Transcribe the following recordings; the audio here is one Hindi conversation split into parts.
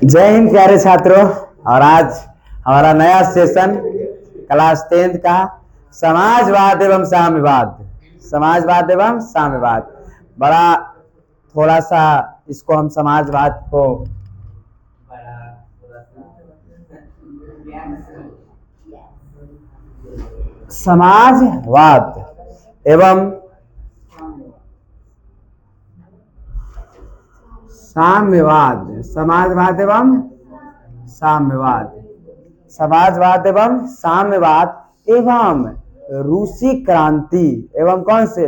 जय हिंद प्यारे छात्रों। और आज हमारा नया सेशन क्लास 10th का समाजवाद एवं साम्यवाद। समाजवाद एवं साम्यवाद बड़ा थोड़ा सा इसको हम समाजवाद को समाजवाद एवं साम्यवाद, समाजवाद एवं साम्यवाद, समाजवाद एवं साम्यवाद एवं रूसी क्रांति एवं कौन से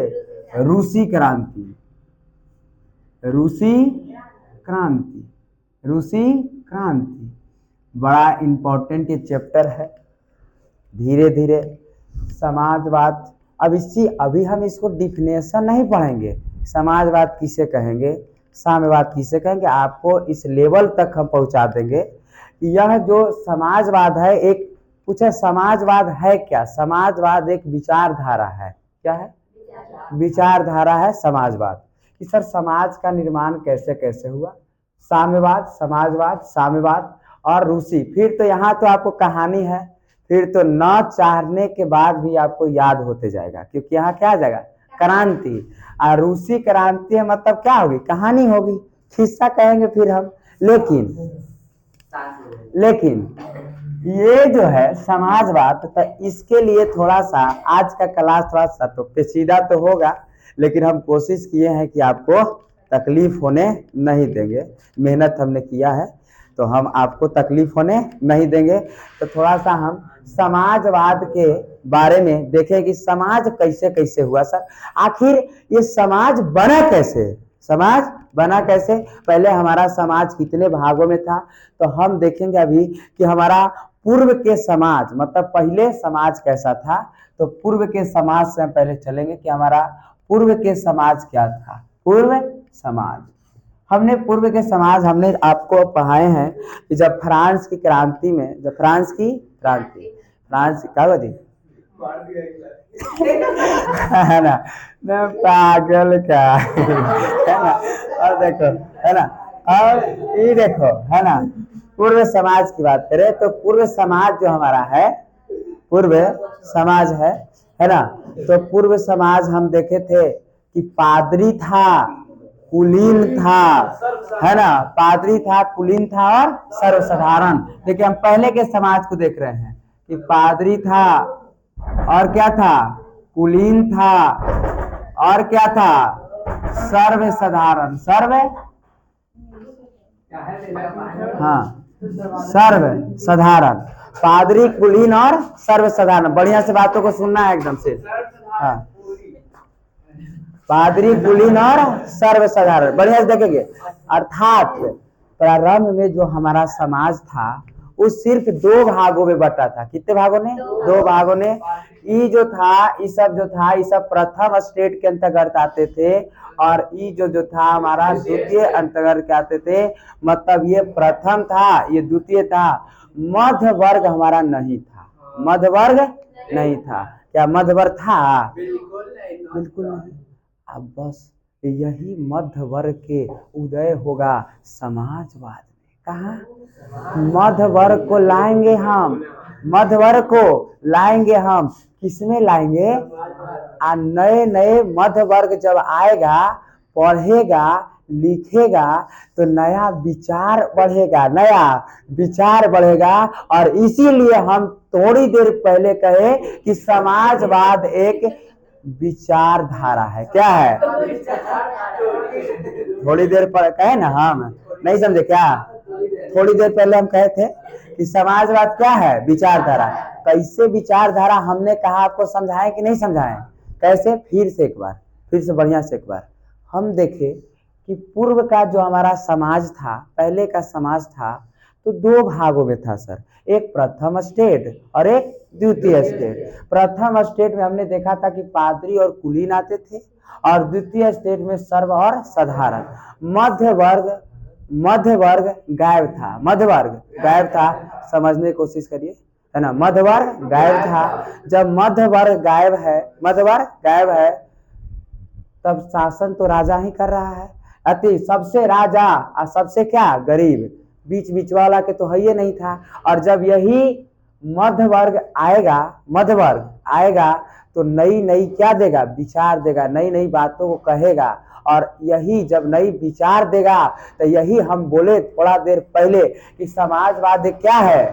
रूसी क्रांति, रूसी क्रांति, रूसी क्रांति बड़ा इंपॉर्टेंट ये चैप्टर है। धीरे धीरे समाजवाद, अभी हम इसको डिफिनेशन नहीं पढ़ेंगे, समाजवाद किसे कहेंगे, साम्यवाद किसे कहेंगे, आपको इस लेवल तक हम पहुंचा देंगे। यह जो समाजवाद है, एक पूछे समाजवाद है क्या? समाजवाद एक विचारधारा है। क्या है? विचारधारा है समाजवाद। कि सर समाज का निर्माण कैसे कैसे हुआ? साम्यवाद, समाजवाद, साम्यवाद और रूसी। फिर तो यहाँ तो आपको कहानी है, फिर तो न चाहने के बाद भी आपको याद होते जाएगा, क्योंकि यहाँ क्या आ जाएगा? क्रांति। और रूसी क्रांति मतलब क्या होगी? कहानी होगी, किस्सा कहेंगे फिर हम। लेकिन ये जो है समाजवाद, तो इसके लिए थोड़ा सा आज का क्लास थोड़ा सा तो पेचीदा तो होगा, लेकिन हम कोशिश किए हैं कि आपको तकलीफ होने नहीं देंगे। मेहनत हमने किया है तो हम आपको तकलीफ होने नहीं देंगे। तो थोड़ा सा हम समाजवाद के बारे में देखें कि समाज कैसे कैसे हुआ। सर आखिर ये समाज बना कैसे? समाज बना कैसे? पहले हमारा समाज कितने भागों में था? तो हम देखेंगे अभी कि हमारा पूर्व के समाज, मतलब पहले समाज कैसा था। तो पूर्व के समाज से हम पहले चलेंगे कि हमारा पूर्व के समाज क्या था। पूर्व समाज, हमने पूर्व के समाज हमने आपको पढ़ाए हैं कि जब फ्रांस की क्रांति में, जब फ्रांस की क्रांति, फ्रांस क्या हुआ जी? है ना, मैं पागल क्या है ना। और देखो है ना, और ये देखो है ना, पूर्व समाज की बात करें तो पूर्व समाज जो हमारा है, पूर्व समाज है ना। तो पूर्व समाज हम देखे थे कि पादरी था, कुलीन था, है ना, पादरी था, कुलीन था और सर्वसाधारण। देखिए हम पहले के समाज को देख रहे हैं कि पादरी था और क्या था? कुलीन था और क्या था? सर्वसाधारण। हाँ, सर्वसाधारण, पादरी, कुलीन और सर्वसाधारण। बढ़िया से बातों को सुनना है एकदम से। हाँ, पादरी, कुलीन और सर्वसाधारण, बढ़िया से देखेंगे। अर्थात प्रारंभ में जो हमारा समाज था वो सिर्फ दो भागों में बटा था। कितने भागों में? दो भागों में। ई जो था, ई सब जो था, ई सब प्रथम स्टेट के अंतर्गत आते थे, और ई जो था हमारा द्वितीय अंतर्गत आते थे। मतलब ये प्रथम था, ये द्वितीय था। मध्य वर्ग हमारा नहीं था, मध्य वर्ग नहीं था। क्या मध्य वर्ग था? बिल्कुल नहीं। अब बस यही मध्य वर्ग के उदय होगा समाजवाद में। कहा? मध्य वर्ग को लाएंगे हम, मध्य वर्ग को लाएंगे हम। किसमें लाएंगे? नए नए मध्य वर्ग जब आएगा, पढ़ेगा, लिखेगा, तो नया विचार बढ़ेगा, नया विचार बढ़ेगा। और इसीलिए हम थोड़ी देर पहले कहे कि समाजवाद एक विचारधारा है। क्या है? थोड़ी देर पर कहे ना, हम नहीं समझे क्या? थोड़ी देर पहले हम कहे थे कि समाजवाद क्या है? विचारधारा। कैसे विचारधारा? हमने कहा आपको समझाएं कि नहीं समझाएं? कैसे? फिर से एक बार, फिर से बढ़िया से एक बार हम देखें कि पूर्व का जो हमारा समाज था, पहले का समाज था, तो दो भागों में था सर। एक प्रथम स्टेट और एक द्वितीय स्टेट। प्रथम स्टेट में हमने देखा था कि पादरी और कुलीन आते थे, और द्वितीय स्टेट में सर्व और साधारण। मध्य वर्ग गायब था, मध्य वर्ग गायब था। समझने की कोशिश करिए, है ना, मध्य वर्ग गायब था। जब मध्य वर्ग गायब है, मध्य वर्ग गायब है, तब शासन तो राजा ही कर रहा है। अति सबसे राजा और सबसे क्या गरीब, बीच बीच वाला के तो है ही नहीं था। और जब यही मध्य वर्ग आएगा तो नई नई क्या देगा, विचार देगा, नई नई बातों को कहेगा। और यही जब नई विचार देगा तो यही हम बोले थोड़ा देर पहले कि समाजवाद क्या है,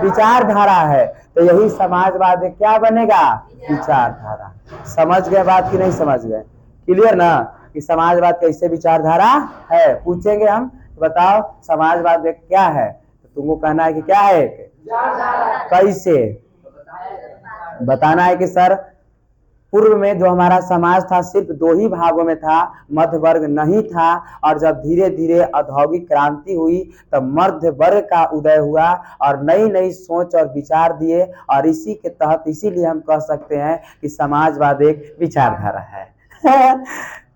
विचारधारा है। तो यही समाजवाद क्या बनेगा, विचारधारा। समझ गए बात कि नहीं समझ गए? क्लियर ना कि समाजवाद कैसे विचारधारा है? पूछेंगे हम, बताओ समाजवाद क्या है, तो तुमको कहना है कि क्या है, कैसे बताना है कि सर पूर्व में जो हमारा समाज था सिर्फ दो ही भागों में था, मध्य वर्ग नहीं था। और जब धीरे धीरे औद्योगिक क्रांति हुई तब मध्य वर्ग का उदय हुआ और नई नई सोच और विचार दिए। और इसी के तहत इसीलिए हम कह सकते हैं कि समाजवाद एक विचारधारा है।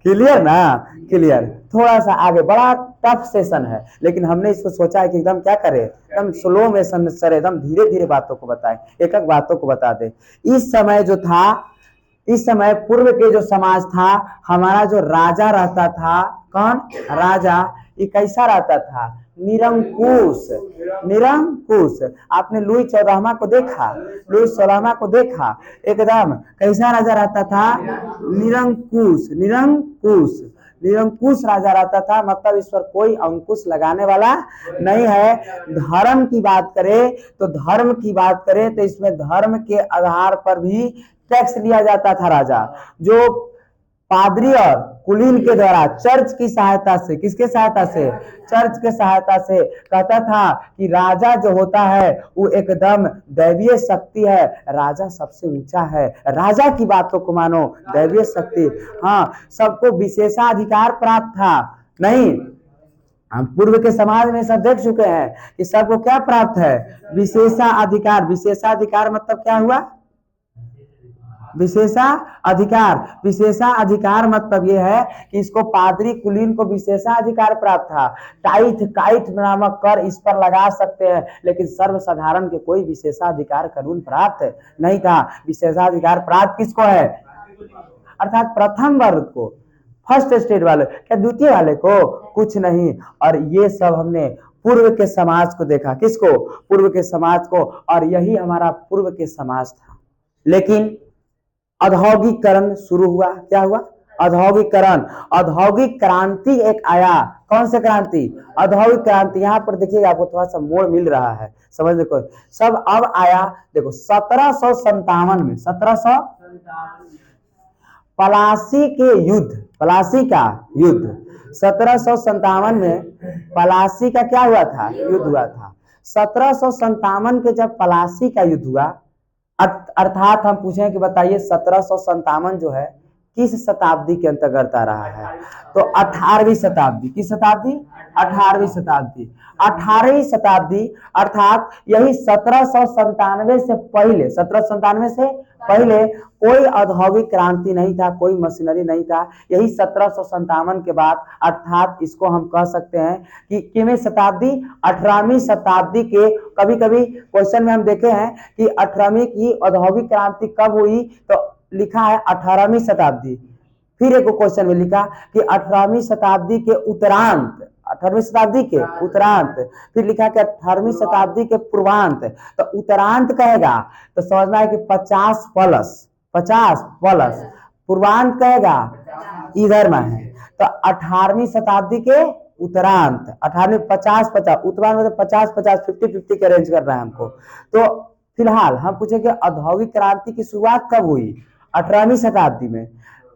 क्लियर ना? क्लियर। थोड़ा सा आगे, बड़ा टफ सेशन है, लेकिन हमने इसको सोचा है कि एकदम क्या करें, एकदम स्लो में सर, एकदम धीरे धीरे बातों को बताएं, एक एक बातों को बता दे। इस समय जो था, इस समय पूर्व के जो समाज था, हमारा जो राजा रहता था, कौन राजा, ये कैसा रहता था, निरंकुश। निरंकुश। आपने लुई 14वां को देखा, लुई 16वां को देखा, एकदम कैसा राजा रहता था, निरंकुश। निरंकुश, निरंकुश राजा रहता था। मतलब इस पर कोई अंकुश लगाने वाला नहीं है। धर्म की बात करें तो इसमें धर्म के आधार पर भी टैक्स लिया जाता था। राजा जो पादरी और कुलीन के द्वारा चर्च की सहायता से, किसके सहायता से, चर्च के सहायता से कहता था कि राजा जो होता है वो एकदम दैवीय शक्ति है, राजा सबसे ऊंचा है, राजा की बातों को मानो, दैवीय शक्ति। हाँ, सबको विशेषाधिकार प्राप्त था। नहीं, हम पूर्व के समाज में सब देख चुके हैं कि सबको क्या प्राप्त है, विशेषाधिकार। विशेषाधिकार मतलब क्या हुआ, विशेषाधिकार। विशेषाधिकार मतलब यह है कि इसको पादरी कुलीन को विशेषाधिकार प्राप्त था। काइट नामक कर इस पर लगा सकते हैं, लेकिन सर्वसाधारण के कोई विशेषाधिकार कानून प्राप्त नहीं था। विशेषाधिकार प्राप्त किसको है, अर्थात प्रथम वर्ग को, फर्स्ट स्टेट वाले। क्या द्वितीय वाले को? कुछ नहीं। और ये सब हमने पूर्व के समाज को देखा, किसको, पूर्व के समाज को। और यही हमारा पूर्व के समाज था। लेकिन औद्योगिकरण शुरू हुआ। क्या हुआ, औद्योगिकरण। औद्योगिक क्रांति एक आया। कौन से क्रांति, औद्योगिक क्रांति। यहाँ पर देखिएगा आपको थोड़ा सा मोड़ मिल रहा है, समझ लो सब अब आया। देखो 1757 में, 1700 पलासी के युद्ध, पलासी का युद्ध 1757 में पलासी का क्या हुआ था, युद्ध हुआ था। 1757 के जब पलासी का युद्ध हुआ, अर्थात हम पूछें कि बताइए 1757 जो है किस शताब्दी के अंतर्गत आ रहा है, तो 18वीं शताब्दी। किस शताब्दी, 18वीं शताब्दी। 18वीं शताब्दी अर्थात यही 1797 से पहले, 1797 से पहले कोई औद्योगिक क्रांति नहीं था, कोई मशीनरी नहीं था। यही 1757 के बाद, अर्थात इसको हम कह सकते हैं कि कितनी शताब्दी, 18वीं शताब्दी के। कभी कभी क्वेश्चन में हम देखे हैं कि 18वीं की औद्योगिक क्रांति कब हुई, तो लिखा है 18वीं शताब्दी। फिर एक क्वेश्चन में लिखा कि 18वीं शताब्दी के उत्तरांत, 18वीं शताब्दी के उत्तरांत। फिर लिखा कि 18वीं शताब्दी के पूर्वांत। तो उत्तरांत कहेगा तो समझना है कि 50 प्लस, पूर्वांत कहेगा इधर में है। तो 18वीं शताब्दी के उत्तरांत, 18वीं 50 उत्तरांत मतलब 50 50 के अरेंज कर रहा है हमको। तो फिलहाल हम पूछेंगे औद्योगिक क्रांति की शुरुआत कब हुई, 18वीं शताब्दी में।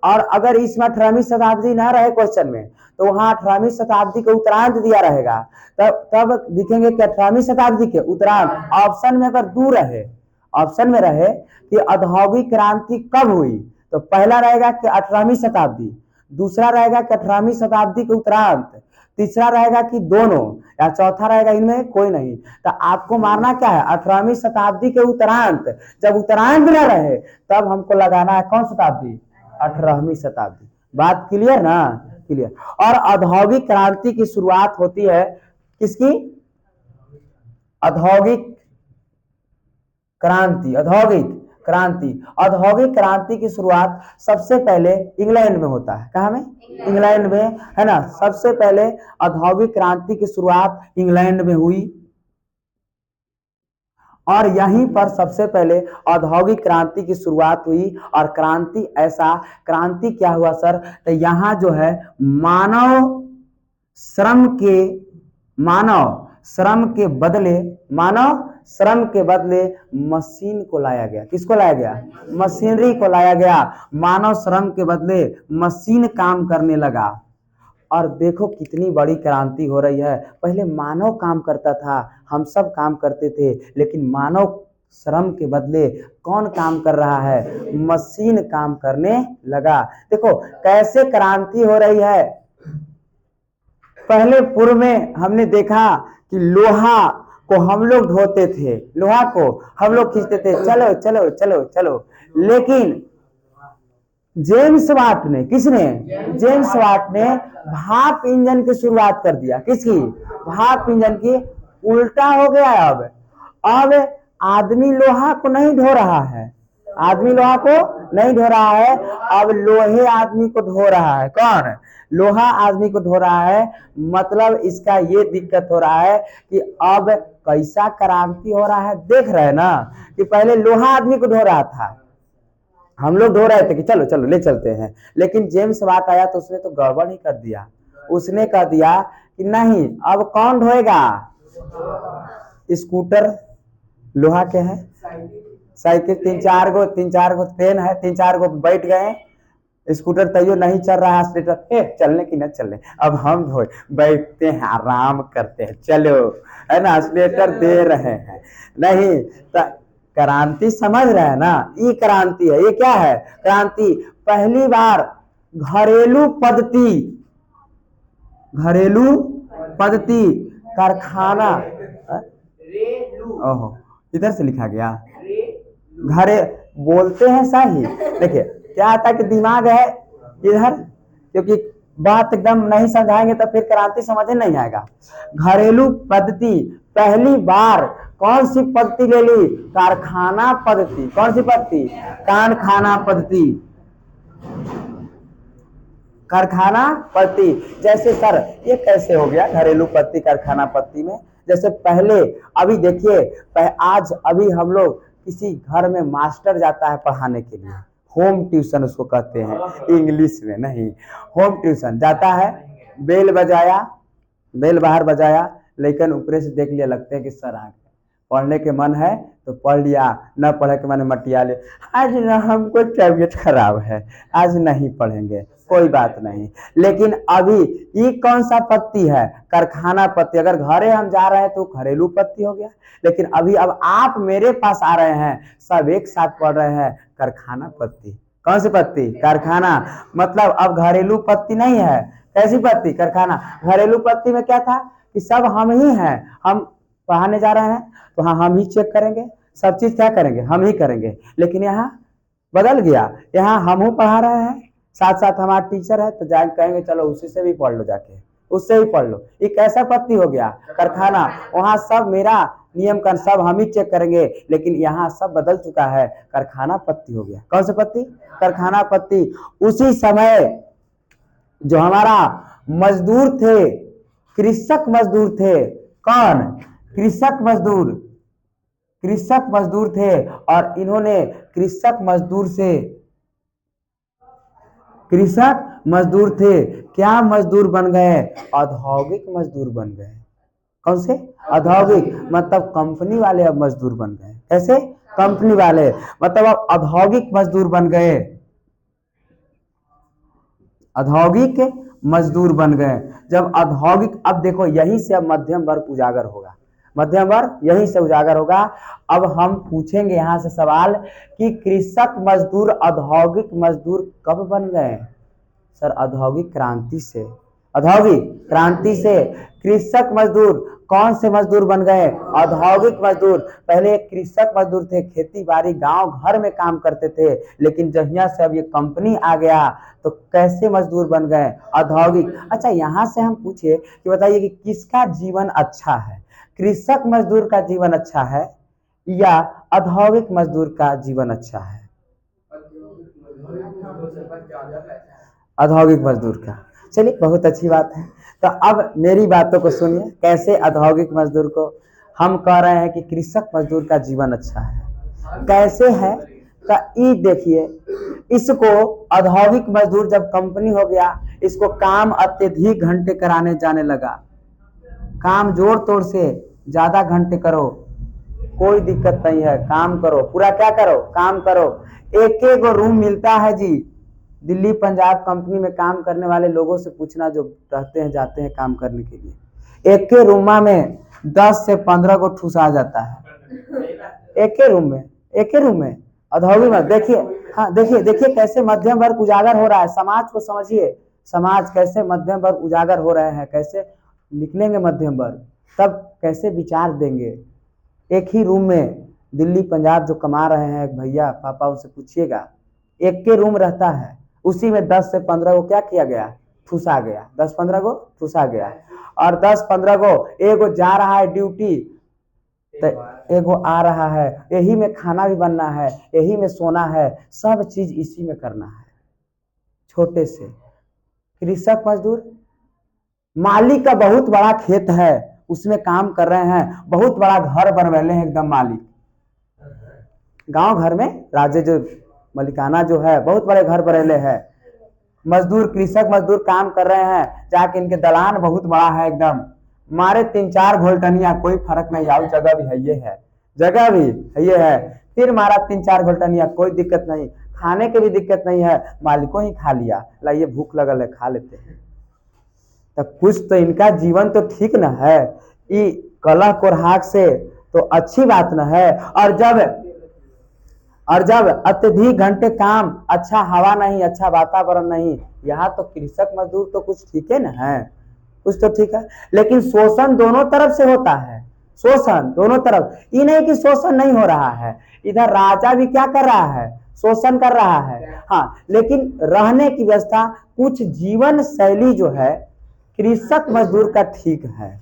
और अगर इसमें 18वीं शताब्दी ना रहे क्वेश्चन में, तो वहां 18वीं शताब्दी के उत्तरांत दिया रहेगा, तब दिखेंगे कि 18वीं शताब्दी के उत्तरांत। ऑप्शन में अगर दूर रहे, ऑप्शन में रहे कि औद्योगिक क्रांति कब हुई, तो पहला रहेगा कि 18वीं शताब्दी, दूसरा रहेगा कि 18वीं शताब्दी के उत्तरांत, तीसरा रहेगा कि दोनों, या चौथा रहेगा इनमें कोई नहीं। तो आपको मारना क्या है, 18वीं शताब्दी के उत्तरांत। जब उत्तरांत न रहे तब हमको लगाना है कौन शताब्दी, 18वीं शताब्दी। बात क्लियर ना, क्लियर। और औद्योगिक क्रांति की शुरुआत होती है किसकी, औद्योगिक क्रांति, औद्योगिक क्रांति। औद्योगिक क्रांति की शुरुआत सबसे पहले इंग्लैंड में होता है। कहाँ में? इंग्लैंड में, है ना। सबसे पहले औद्योगिक क्रांति की शुरुआत इंग्लैंड में हुई और यहीं पर सबसे पहले औद्योगिक क्रांति की शुरुआत हुई। और क्रांति क्या हुआ सर? तो यहाँ जो है मानव श्रम के बदले मशीन को लाया गया। किसको लाया गया? मशीनरी को लाया गया। मानव श्रम के बदले मशीन काम करने लगा। और देखो कितनी बड़ी क्रांति हो रही है। पहले मानव काम करता था, हम सब काम करते थे, लेकिन मानव श्रम के बदले कौन काम कर रहा है? मशीन काम करने लगा। देखो कैसे क्रांति हो रही है। पहले पूर्व में हमने देखा कि लोहा को हम लोग ढोते थे, लोहा को हम लोग खींचते थे, चलो चलो चलो चलो। लेकिन जेम्स वाट ने, किसने? जेम्स वाट ने भाप इंजन की शुरुआत कर दिया। किसकी? भाप इंजन की। उल्टा हो गया। अब आदमी लोहा को नहीं ढो रहा है, आदमी लोहा को नहीं ढो रहा है, अब लोहे आदमी को ढो रहा है। कौन? लोहा आदमी को ढो रहा है। मतलब इसका ये दिक्कत हो रहा है कि अब कैसा क्रांति हो रहा है। देख रहे हैं ना कि पहले लोहा आदमी को ढो रहा था, हम लोग ढो रहे थे कि चलो चलो ले चलते हैं, लेकिन जेम्स वाट आया तो उसने तो गड़बड़ ही कर दिया। उसने कह दिया कि नहीं, अब कौन ढोएगा? स्कूटर लोहा के हैं, साइकिल तीन चार गो ट्रेन है, 3-4 गो बैठ गए। स्कूटर तैयो नहीं चल रहा है, चलने की न चलने, अब हम धोए बैठते हैं, आराम करते हैं, चलो, है ना, स्लेटर दे रहे हैं। नहीं क्रांति समझ रहे हैं ना? ये क्रांति है। ये क्या है? क्रांति। पहली बार घरेलू पद्धति कारखाना, ओहो इधर से लिखा गया, घरे बोलते हैं सही। देखिए क्या आता है कि दिमाग है इधर, क्योंकि बात एकदम नहीं समझाएंगे तो फिर क्रांति समझ नहीं आएगा। घरेलू पद्धति, पहली बार कौन सी पद्धति ले ली? कारखाना पद्धति। कौन सी पद्धति? कारखाना पद्धति। कारखाना पद्धति। जैसे सर ये कैसे हो गया घरेलू पद्धति कारखाना पद्धति में? जैसे पहले, अभी देखिए, अभी हम लोग किसी घर में मास्टर जाता है पढ़ाने के लिए, होम ट्यूशन उसको कहते हैं इंग्लिश में, नहीं होम ट्यूशन जाता है। बेल बाहर बजाया, लेकिन ऊपर से देख लिया, लगते हैं कि सर आ गए, पढ़ने के मन है तो पढ़ लिया, न पढ़े के मन मटिया ले, आज न हमको तबीयत खराब है, आज नहीं पढ़ेंगे, कोई बात नहीं। लेकिन अभी ये कौन सा पद्धति है? कारखाना पद्धति। अगर घरे हम जा रहे हैं तो घरेलू पद्धति हो गया, लेकिन अभी अब आप मेरे पास आ रहे हैं, सब एक साथ पढ़ रहे हैं, कारखाना पद्धति। कौन सी पद्धति? कारखाना। मतलब अब घरेलू पद्धति नहीं है। कैसी पद्धति? कारखाना। घरेलू पद्धति में क्या था कि सब हम ही हैं, हम पढ़ाने जा रहे हैं तो हाँ हम ही चेक करेंगे, सब चीज क्या करेंगे? हम ही करेंगे। लेकिन यहाँ बदल गया, यहाँ हम पढ़ा रहे हैं, साथ साथ हमारा टीचर है तो जाके कहेंगे चलो उसी से भी पढ़ लो, जाके उससे भी पढ़ लो। ये कैसा पद्धति हो गया? कारखाना। वहां सब मेरा नियम का सब हम ही चेक करेंगे, लेकिन यहाँ सब बदल चुका है, कारखाना पद्धति हो गया। कौन सी पद्धति? कारखाना पद्धति। उसी समय जो हमारा मजदूर थे, कृषक मजदूर थे, कौन? कृषक मजदूर थे, और इन्होंने कृषक मजदूर थे, क्या मजदूर बन गए? औद्योगिक मजदूर बन गए। कौन से? औद्योगिक, मतलब कंपनी वाले अब मजदूर बन गए। कैसे? कंपनी वाले, मतलब अब औद्योगिक मजदूर बन गए, औद्योगिक मजदूर बन गए। जब औद्योगिक, अब देखो यहीं से अब मध्यम वर्ग उजागर होगा, मध्यम वर्ग यहीं से उजागर होगा। अब हम पूछेंगे यहाँ से सवाल कि कृषक मजदूर औद्योगिक मजदूर कब बन गए? सर औद्योगिक क्रांति से कृषक मजदूर कौन से मजदूर बन गए? औद्योगिक मजदूर। पहले कृषक मजदूर थे, खेती बाड़ी गांव घर में काम करते थे, लेकिन जहिया से अब ये कंपनी आ गया तो कैसे मजदूर बन गए? औद्योगिक। अच्छा यहाँ से हम पूछे कि बताइए कि किसका जीवन अच्छा है, कृषक मजदूर का जीवन अच्छा है या औद्योगिक मजदूर का जीवन अच्छा है? औद्योगिक मजदूर का। चलिए बहुत अच्छी बात है। तो अब मेरी बातों को सुनिए, कैसे औद्योगिक मजदूर को हम कह रहे हैं कि कृषक मजदूर का जीवन अच्छा है। कैसे है का ई देखिए, इसको औद्योगिक मजदूर जब कंपनी हो गया, इसको काम अत्यधिक घंटे कराने जाने लगा। काम जोड़ तोड़ से ज्यादा घंटे करो, कोई दिक्कत नहीं है, काम करो, पूरा क्या करो, काम करो। एक एक रूम मिलता है जी। दिल्ली पंजाब कंपनी में काम करने वाले लोगों से पूछना, जो रहते हैं जाते हैं काम करने के लिए, एक के रूमा में 10 से 15 को ठूस आ जाता है। एक के रूम में, एक के रूम में औद्योगिक में। देखिए, हाँ देखिए, देखिए कैसे मध्यम वर्ग उजागर हो रहा है। समाज को समझिए, समाज कैसे मध्यम वर्ग उजागर हो रहे हैं, कैसे निकलेंगे मध्यम वर्ग, तब कैसे विचार देंगे। एक ही रूम में दिल्ली पंजाब जो कमा रहे हैं भैया पापा, उनसे पूछिएगा, एक के रूम रहता है, उसी में 10 से 15 को क्या किया गया, ठूसा गया। 10-15 को ठूसा गया, और 10-15 को एगो जा रहा है ड्यूटी, तो एगो आ रहा है, यही में खाना भी बनना है, यही में सोना है, सब चीज इसी में करना है। छोटे से कृषक मजदूर, मालिक का बहुत बड़ा खेत है, उसमें काम कर रहे हैं, बहुत बड़ा घर बनवेले हैं एकदम मालिक। गांव घर में राजे जो मलिकाना जो है, बहुत बड़े घर बनवेले हैं। मजदूर, कृषक मजदूर काम कर रहे हैं, जाके इनके दलान बहुत बड़ा है एकदम, मारे 3-4 घोलटनिया, कोई फर्क नहीं आओ, जगह भी है ये है, जगह भी है ये है, फिर मारा 3-4 घोलटनिया, कोई दिक्कत नहीं, खाने की भी दिक्कत नहीं है, मालिकों ही खा लिया, लाइए भूख लगल है खा लेते हैं। तो कुछ तो इनका जीवन तो ठीक न है, ये कलह कोरहाक से तो अच्छी बात न है। और जब अत्यधिक घंटे काम, अच्छा हवा नहीं, अच्छा वातावरण नहीं, यहाँ तो कृषक मजदूर तो कुछ ठीक है ना है, कुछ तो ठीक है। लेकिन शोषण दोनों तरफ से होता है, शोषण दोनों तरफ, ये नहीं कि शोषण नहीं हो रहा है, इधर राजा भी क्या कर रहा है, शोषण कर रहा है। हाँ, लेकिन रहने की व्यवस्था, कुछ जीवन शैली जो है कृषक मजदूर का ठीक है,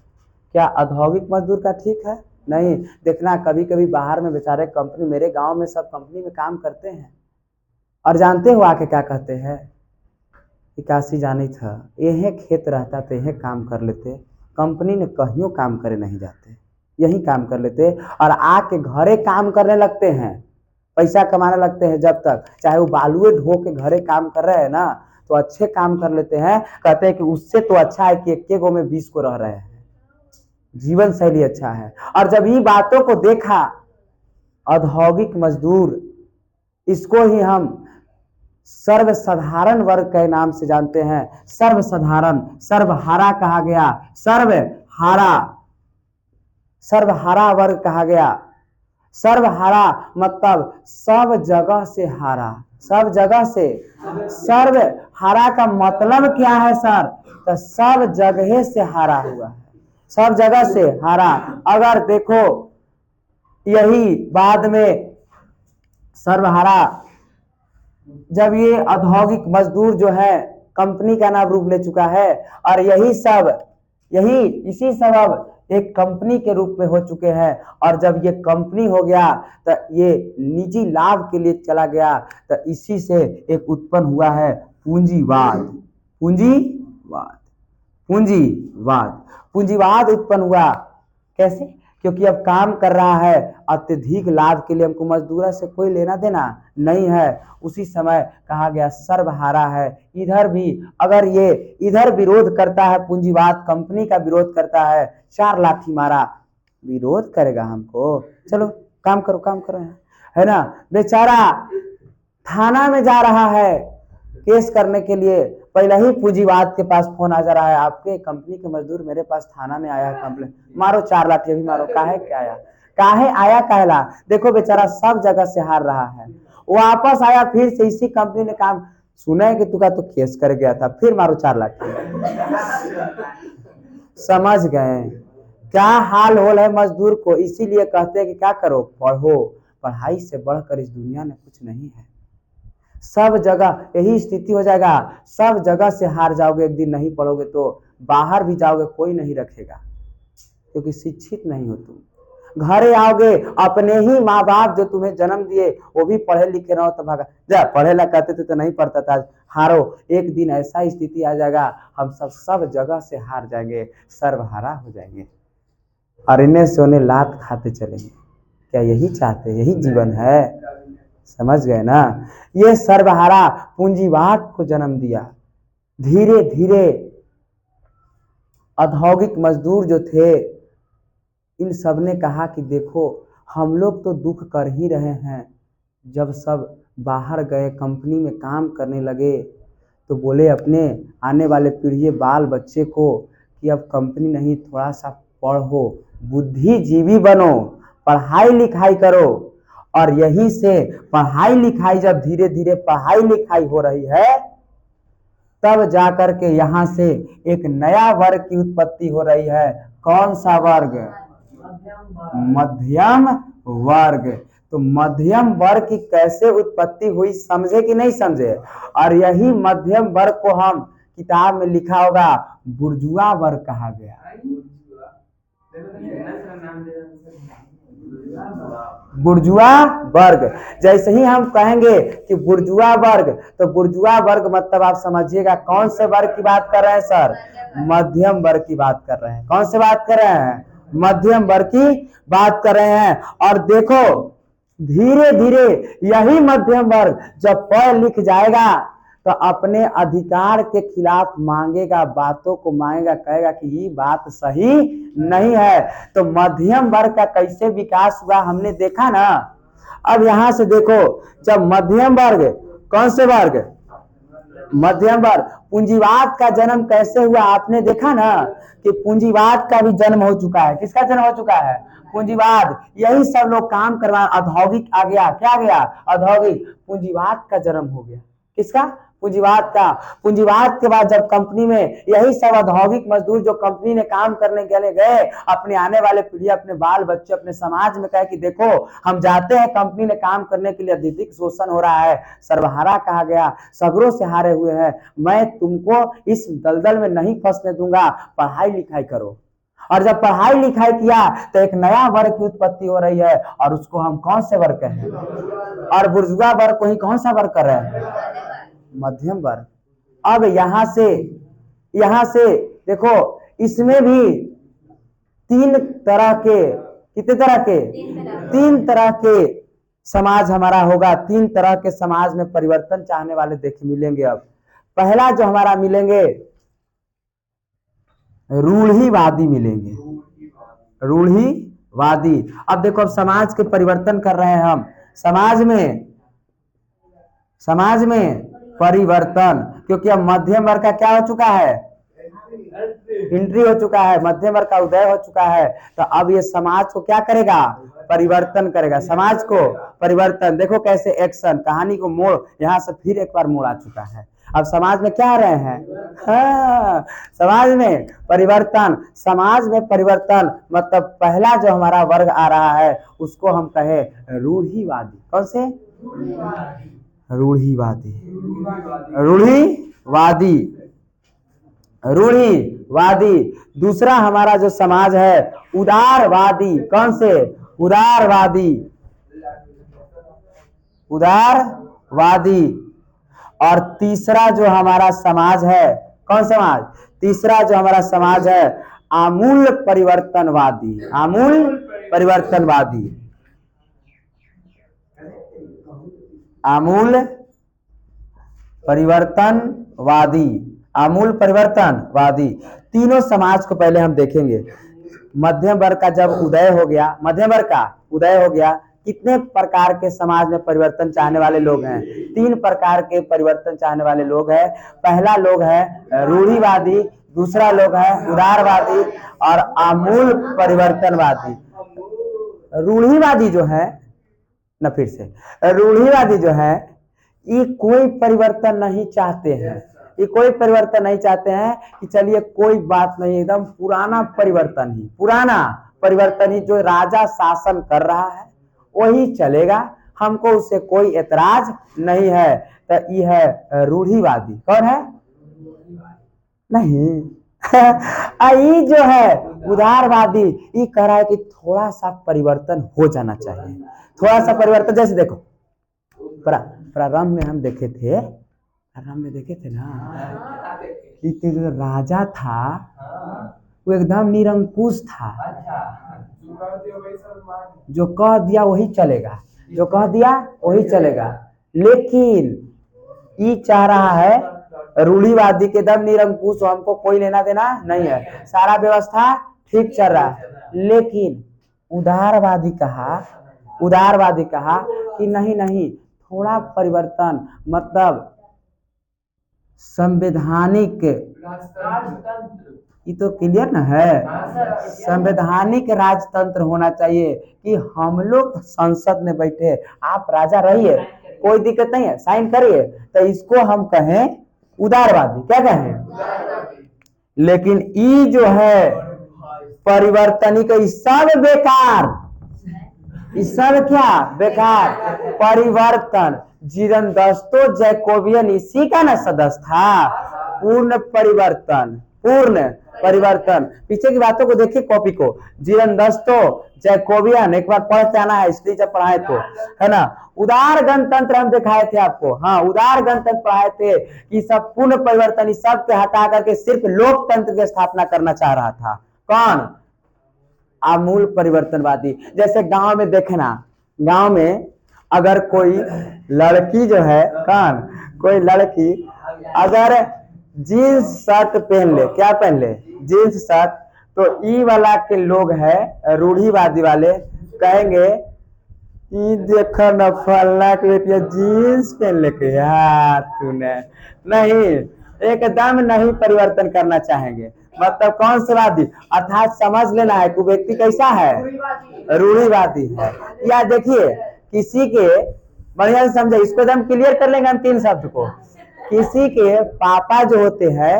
क्या औद्योगिक मजदूर का ठीक है? नहीं। देखना कभी कभी बाहर में बेचारे कंपनी, मेरे गांव में सब कंपनी में काम करते हैं, और जानते हो आके क्या कहते हैं, काशी जानी था, यही खेत रहता तो यही काम कर लेते, कंपनी में कहीं काम करे नहीं जाते, यही काम कर लेते, और आके घरे काम करने लगते हैं, पैसा कमाने लगते हैं। जब तक चाहे वो बालुए ढो के घरे काम कर रहे हैं ना, तो अच्छे काम कर लेते हैं, कहते हैं कि उससे तो अच्छा है कि 1 गो में 20 को रह रहे हैं, जीवन शैली अच्छा है। और जब ये बातों को देखा, औद्योगिक मजदूर, इसको ही हम सर्वसाधारण वर्ग के नाम से जानते हैं, सर्वसाधारण, सर्वहारा कहा गया, सर्वहारा, सर्वहारा वर्ग कहा गया। सर्वहारा मतलब सब जगह से हारा, सब जगह से। सर्वहारा का मतलब क्या है सर? तो सब जगह से हारा हुआ है, सब जगह से हारा। अगर देखो यही बाद में सर्वहारा, जब ये औद्योगिक मजदूर जो है कंपनी का नाम रूप ले चुका है, और यही इसी सबब एक कंपनी के रूप में हो चुके हैं, और जब ये कंपनी हो गया तो ये निजी लाभ के लिए चला गया, तो इसी से एक उत्पन्न हुआ है पूंजीवाद। पूंजीवाद, पूंजीवाद, पूंजीवाद उत्पन्न हुआ। कैसे? क्योंकि अब काम कर रहा है अत्यधिक लाभ के लिए, हमको मजदूरा से कोई लेना देना नहीं है। उसी समय कहा गया सर्वहारा है। इधर भी अगर ये इधर विरोध करता है, पूंजीवाद कंपनी का विरोध करता है, 4 लाठी मारा, विरोध करेगा हमको, चलो काम करो, काम करो, है ना। बेचारा थाना में जा रहा है केस करने के लिए, पहले ही पूंजीवाद के पास फोन आ जा रहा है, आपके कंपनी के मजदूर मेरे पास थाना में आया है कंप्लेन, मारो 4 लाठी अभी मारो। काहे क्या आया, काहे आया, कहला। देखो बेचारा सब जगह से हार रहा है, वापस आया फिर से इसी कंपनी ने काम, सुना है कि तू का तो केस कर गया था, फिर मारो 4 लाठी। समझ गए क्या हाल होल है मजदूर को। इसीलिए कहते हैं कि क्या करो, पढ़ो, पढ़ाई से बढ़कर इस दुनिया में कुछ नहीं है। सब जगह यही स्थिति हो जाएगा, सब जगह से हार जाओगे, एक दिन नहीं पढ़ोगे तो बाहर भी जाओगे कोई नहीं रखेगा, क्योंकि शिक्षित नहीं हो तुम। घरे आओगे, अपने ही माँ बाप जो तुम्हें जन्म दिए वो भी पढ़े लिखे रहो तो भागा जा, पढ़ेला कहते थे तो नहीं पढ़ता था, हारो। एक दिन ऐसा स्थिति आ जाएगा, हम सब जगह से हार जाएंगे, सर्वहारा हो जाएंगे और इन्हें से उन्हें लात खाते चलेंगे। क्या यही चाहते, यही जीवन है? समझ गए ना? ये सर्वहारा पूंजीवाद को जन्म दिया। धीरे धीरे औद्योगिक मजदूर जो थे, इन सब ने कहा कि देखो हम लोग तो दुख कर ही रहे हैं, जब सब बाहर गए कंपनी में काम करने लगे तो बोले अपने आने वाले पीढ़ी बाल बच्चे को कि अब कंपनी नहीं, थोड़ा सा पढ़ो, बुद्धिजीवी बनो, पढ़ाई लिखाई करो। और यहीं से पढ़ाई लिखाई, जब धीरे धीरे पढ़ाई लिखाई हो रही है, तब जाकर के यहाँ से एक नया वर्ग की उत्पत्ति हो रही है। कौन सा वर्ग? मध्यम वर्ग। तो मध्यम वर्ग की कैसे उत्पत्ति हुई, समझे कि नहीं समझे? और यही मध्यम वर्ग को हम किताब में लिखा होगा बुर्जुआ वर्ग कहा गया। बुर्जुआ वर्ग। जैसे ही हम कहेंगे कि बुर्जुआ वर्ग, तो बुर्जुआ वर्ग मतलब आप समझिएगा कौन से वर्ग की बात कर रहे हैं सर? मध्यम वर्ग की बात कर रहे हैं। कौन से बात कर रहे हैं? मध्यम वर्ग की बात कर रहे हैं। और देखो धीरे धीरे यही मध्यम वर्ग जब पढ़ लिख जाएगा तो अपने अधिकार के खिलाफ मांगेगा, बातों को मांगेगा, कहेगा कि ये बात सही नहीं है। तो मध्यम वर्ग का कैसे विकास हुआ हमने देखा ना। अब यहां से देखो, जब मध्यम वर्ग, कौन से वर्ग? मध्यम वर्ग। पूंजीवाद का जन्म कैसे हुआ आपने देखा ना, कि पूंजीवाद का भी जन्म हो चुका है। किसका जन्म हो चुका है? पूंजीवाद। यही सब लोग काम करवा, औद्योगिक आ गया। क्या आ गया? औद्योगिक। पूंजीवाद का जन्म हो गया। किसका? पूंजीवाद का। पूंजीवाद के बाद जब कंपनी में यही सब औद्योगिक मजदूर जो कंपनी में काम करने के लिए गए, अपने आने वाले पीढ़ी, अपने बाल बच्चे, अपने समाज में कहे कि देखो हम जाते हैं कंपनी में काम करने के लिए, अत्यधिक शोषण हो रहा है, सर्वहारा कहा गया, सगरों से हारे हुए हैं, मैं तुमको इस दलदल में नहीं फंसने दूंगा, पढ़ाई लिखाई करो। और जब पढ़ाई लिखाई किया तो एक नया वर्ग की उत्पत्ति हो रही है, और उसको हम कौन से वर्ग कहें? और बुर्जुआ वर्ग को ही कौन सा वर्ग कर रहे हैं? मध्यम वर्ग। अब यहां से देखो, इसमें भी तीन तरह के, कितने तरह के? तीन तरह के समाज हमारा होगा। तीन तरह के समाज में परिवर्तन चाहने वाले देखे मिलेंगे। अब पहला जो हमारा मिलेंगे, रूढ़िवादी मिलेंगे। रूढ़िवादी। अब देखो, अब समाज के परिवर्तन कर रहे हैं हम, समाज में परिवर्तन, क्योंकि अब मध्यम वर्ग का क्या हो चुका है? एंट्री हो चुका है, मध्यम वर्ग का उदय हो चुका है। तो अब ये समाज को क्या करेगा? परिवर्तन करेगा। समाज को परिवर्तन। देखो कैसे एक्शन, कहानी को मोड़, यहाँ से फिर एक बार मोड़ आ चुका है। अब समाज में क्या आ रहे हैं? हाँ, समाज में परिवर्तन। समाज में परिवर्तन मतलब पहला जो हमारा वर्ग आ रहा है उसको हम कहे रूढ़िवादी। कौन से? रूढ़िवादी। रूढ़िवादी। रूढ़िवादी। दूसरा हमारा जो समाज है उदारवादी। कौन से? उदारवादी। उदारवादी। और तीसरा जो हमारा समाज है, कौन समाज? तीसरा जो हमारा समाज है आमूल परिवर्तनवादी। आमूल परिवर्तनवादी। आमूल परिवर्तनवादी। आमूल परिवर्तनवादी। तीनों समाज को पहले हम देखेंगे। मध्यम वर्ग का जब उदय हो गया, मध्यम वर्ग का उदय हो गया, कितने प्रकार के समाज में परिवर्तन चाहने वाले लोग हैं? तीन प्रकार के परिवर्तन चाहने वाले लोग हैं। पहला लोग है रूढ़िवादी, दूसरा लोग है उदारवादी और आमूल परिवर्तनवादी। रूढ़िवादी जो है ना, फिर से, रूढ़िवादी जो है ये कोई परिवर्तन नहीं चाहते हैं। ये कोई परिवर्तन नहीं चाहते हैं कि चलिए कोई बात नहीं, एकदम पुराना परिवर्तन ही जो राजा शासन कर रहा है वही चलेगा, हमको उससे कोई एतराज नहीं है। तो ये है रूढ़िवादी। कौन है? नहीं ये जो है उदारवादी ये कह रहा है कि थोड़ा सा परिवर्तन हो जाना चाहिए, थोड़ा सा परिवर्तन। जैसे देखो प्रारंभ में हम देखे थे, प्रारंभ में देखे थे ना कि जो राजा था वो एकदम निरंकुश था, जो कह दिया वही चलेगा, जो कह दिया वही चलेगा। लेकिन ये चाह रहा है रूढ़िवादी के दम निरंकुश, हमको कोई लेना देना नहीं है, सारा व्यवस्था ठीक चल रहा है। लेकिन उदारवादी कहा कि नहीं नहीं, थोड़ा परिवर्तन, मतलब संवैधानिक, ये तो क्लियर ना है, संवैधानिक राजतंत्र होना चाहिए कि हम लोग संसद में बैठे, आप राजा रहिए, कोई दिक्कत नहीं है, साइन करिए, तो इसको हम कहें उदारवादी, क्या कहें। लेकिन ये जो है परिवर्तनिक, सब बेकार, इस सब क्या बेकार। परिवर्तन, जीरनदस्तो जैकोबियन इसी का ना सदस्य था। पूर्ण परिवर्तन, पूर्ण परिवर्तन, पीछे की बातों को देखिए, कॉपी को, जीरनदस्तो जैकोबियन एक बार पढ़ के आना है, इसलिए जब पढ़ाए तो, है ना। उदार गणतंत्र हम दिखाए थे आपको, हाँ उदार गणतंत्र पढ़ाए थे कि सब पूर्ण परिवर्तन, इस सब के हटा करके सिर्फ लोकतंत्र की स्थापना करना चाह रहा था। कौन? आमूल परिवर्तनवादी। जैसे गांव में देखना, गांव में अगर कोई लड़की जो है, कौन, कोई लड़की अगर जीन्स शर्ट पहन ले, क्या पहन ले, जीन्स शर्ट, तो ई वाला के लोग है रूढ़िवादी वाले कहेंगे कि देखो न फलना के बेटिया जीन्स पहन लेके यार तूने, नहीं, एकदम नहीं परिवर्तन करना चाहेंगे। मतलब कौन से वादी, अर्थात समझ लेना है कि व्यक्ति कैसा है, रूढ़िवादी है। या देखिए किसी के, बढ़िया से समझे, इसको एकदम क्लियर कर लेंगे हम तीन शब्द को। किसी के पापा जो होते हैं,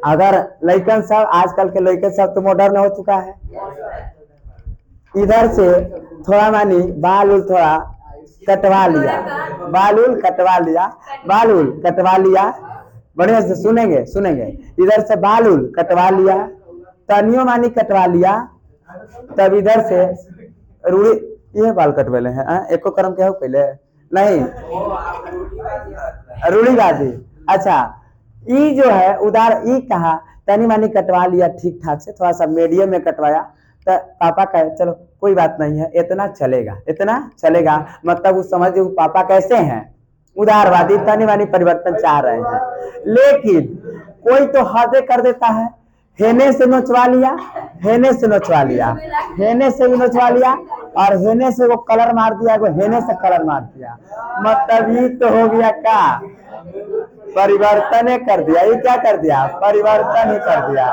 अगर लड़कन सब, आजकल के लड़कन सब तो मॉडर्न हो चुका है, इधर से थोड़ा मानी बाल उल थोड़ा कटवा लिया, बाल उल कटवा लिया, बाल उल कटवा लिया, बढ़िया से सुनेंगे सुनेंगे, इधर से बाल उल कटवा लिया, तनियो मानी कटवा लिया, तब इधर से रूढ़ी, ये बाल कटवेले हैं, एको कर्म क्या हो पहले नहीं, रूढ़िवादी। अच्छा, ई जो है उदार, ई कहा तनी मानी कटवा लिया ठीक ठाक से, थोड़ा सा मीडियम में कटवाया, तो पापा कहे चलो कोई बात नहीं है, इतना चलेगा, इतना चलेगा। मतलब उस समझ पापा कैसे हैं, उदारवादी, तनी मानी परिवर्तन चाह रहे हैं। लेकिन कोई तो हद कर देता है, हेने से नोचवा लिया, हेने से नोचवा लिया, हेने से भी नोचवा लिया, और हेने से वो कलर मार दिया, वो हेने से कलर मार दिया। मतलब ये तो हो गया क्या, परिवर्तन कर दिया। ये क्या कर दिया, परिवर्तन ही कर दिया,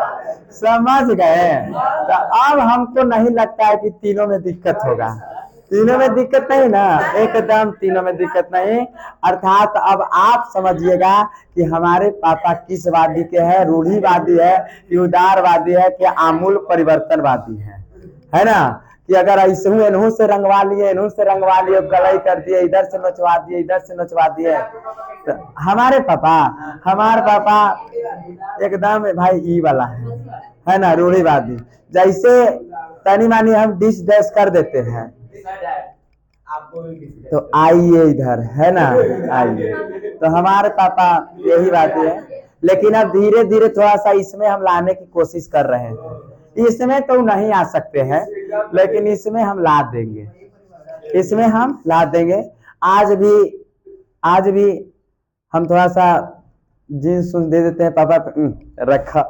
समझ गए। तो अब हमको नहीं लगता है कि तीनों में दिक्कत होगा, तीनों में दिक्कत नहीं ना, एकदम तीनों में दिक्कत नहीं। अर्थात अब आप समझिएगा कि हमारे पापा किस वादी के हैं, रूढ़िवादी है कि उदारवादी है कि आमूल परिवर्तनवादी है ना। कि अगर ऐसे इन्हों से रंगवा लिए, इन्हों से रंगवा लिए, गलई कर दिए, इधर से नचवा दिए, इधर से नचवा दिए, तो हमारे पापा एकदम भाई ई वाला है ना, रूढ़िवादी। जैसे तनी मानी हम डिश डैश कर देते हैं, तो आइए इधर, है ना, आइए, तो हमारे पापा यही बात है। लेकिन अब धीरे धीरे थोड़ा सा इसमें हम लाने की कोशिश कर रहे हैं। इसमें तो नहीं आ सकते हैं, लेकिन इसमें हम ला देंगे, इसमें हम ला देंगे। आज भी हम थोड़ा सा जीन्स दे देते हैं, पापा रखा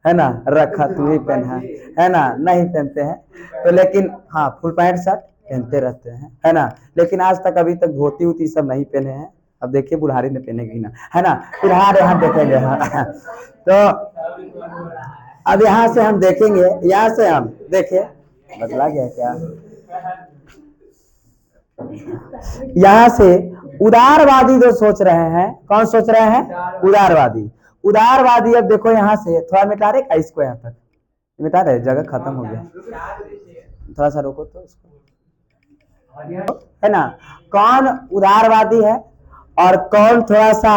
है ना, रखा तू ही पहना है ना, नहीं पहनते हैं तो, लेकिन हाँ फुल पैंट शर्ट पहनते रहते हैं, है ना। लेकिन आज तक अभी तक धोती उती सब नहीं पहने हैं। अब देखिए बुल्हारी ने पहनेगी ना, है ना, फिलहाल यहाँ देखेंगे। हाँ तो अब यहाँ से हम देखेंगे, यहाँ से हम देखे, बदला गया क्या, यहाँ से उदारवादी जो सोच रहे हैं, कौन सोच रहे हैं, उदारवादी। अब देखो यहाँ से थोड़ा मिटा रहे का, इसको यहाँ तक मिटा रहे, जगह खत्म हो गया, थोड़ा सा रोको तो उसको, है ना। कौन उदारवादी है और कौन थोड़ा सा